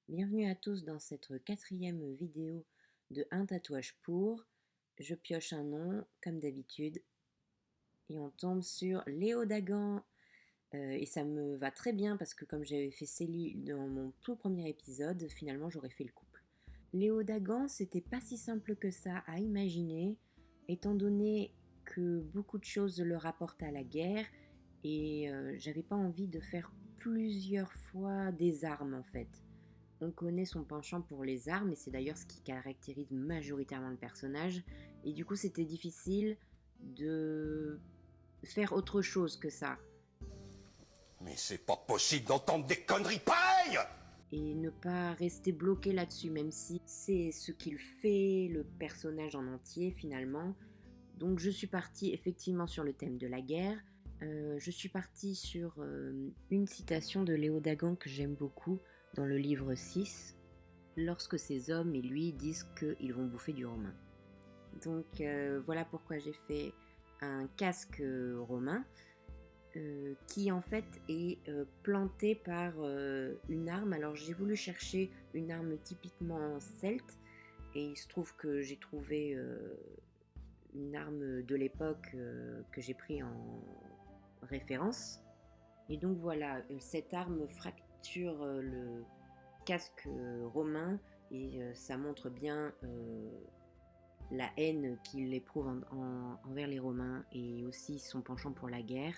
Bienvenue à tous dans cette quatrième vidéo de Un tatouage pour. Je pioche un nom, comme d'habitude, et on tombe sur Léo Dagan. Et ça me va très bien parce que comme j'avais fait Célie dans mon tout premier épisode, finalement j'aurais fait le couple. Léo Dagan, c'était pas si simple que ça à imaginer, étant donné que beaucoup de choses le rapportent à la guerre, et j'avais pas envie de faire plusieurs fois des armes en fait. On connaît son penchant pour les armes, et c'est d'ailleurs ce qui caractérise majoritairement le personnage. Et du coup, c'était difficile de faire autre chose que ça. Mais c'est pas possible d'entendre des conneries pareilles! Et ne pas rester bloqué là-dessus, même si c'est ce qu'il fait, le personnage en entier finalement. Donc je suis partie effectivement sur le thème de la guerre. Je suis partie sur une citation de Léo Dagan que j'aime beaucoup dans le livre 6, lorsque ces hommes et lui disent qu'ils vont bouffer du romain. Donc voilà pourquoi j'ai fait un casque romain qui en fait est planté par une arme. Alors j'ai voulu chercher une arme typiquement celte, et il se trouve que j'ai trouvé une arme de l'époque que j'ai pris en référence. Et donc voilà, cette arme fracture le casque romain, et ça montre bien la haine qu'il éprouve envers les Romains, et aussi son penchant pour la guerre.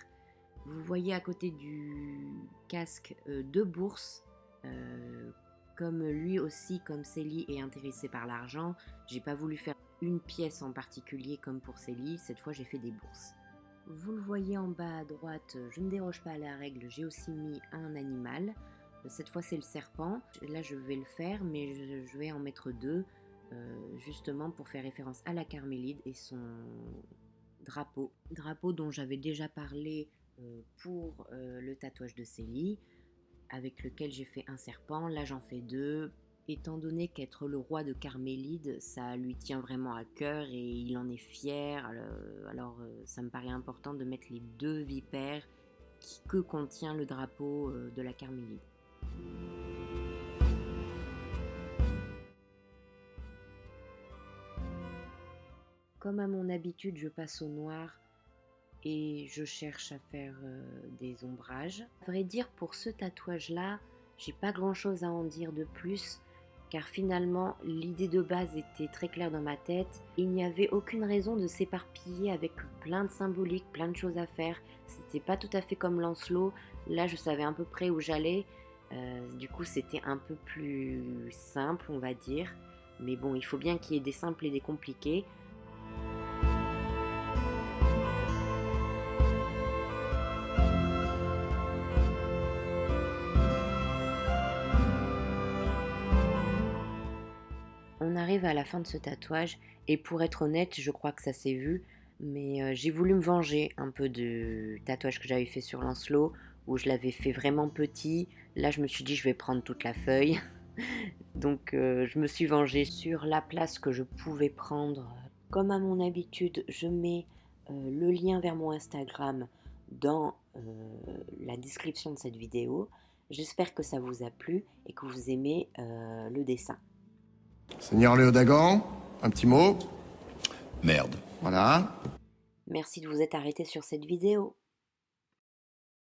Vous voyez à côté du casque deux bourses. Comme lui aussi, comme Célie, est intéressé par l'argent, j'ai pas voulu faire une pièce en particulier comme pour Célie, cette fois j'ai fait des bourses. Vous le voyez en bas à droite, je ne déroge pas à la règle, j'ai aussi mis un animal. Cette fois c'est le serpent. Là je vais le faire, mais je vais en mettre deux, justement pour faire référence à la Carmélide et son drapeau. Drapeau dont j'avais déjà parlé pour le tatouage de Célie, avec lequel j'ai fait un serpent. Là j'en fais deux. Étant donné qu'être le roi de Carmélide, ça lui tient vraiment à cœur et il en est fier, alors ça me paraît important de mettre les deux vipères que contient le drapeau de la Carmélide. Comme à mon habitude, je passe au noir et je cherche à faire des ombrages. À vrai dire, pour ce tatouage-là, j'ai pas grand-chose à en dire de plus, car finalement, l'idée de base était très claire dans ma tête. Il n'y avait aucune raison de s'éparpiller avec plein de symboliques, plein de choses à faire. C'était pas tout à fait comme Lancelot. Là, je savais à peu près où j'allais. Du coup, c'était un peu plus simple, on va dire. Mais bon, il faut bien qu'il y ait des simples et des compliqués. On arrive à la fin de ce tatouage, et pour être honnête, je crois que ça s'est vu, mais j'ai voulu me venger un peu du tatouage que j'avais fait sur Lancelot, où je l'avais fait vraiment petit. Là, je me suis dit, je vais prendre toute la feuille. Donc, je me suis vengée sur la place que je pouvais prendre. Comme à mon habitude, je mets le lien vers mon Instagram dans la description de cette vidéo. J'espère que ça vous a plu et que vous aimez le dessin. Seigneur Léo Dagan, un petit mot. Merde. Voilà. Merci de vous être arrêté sur cette vidéo.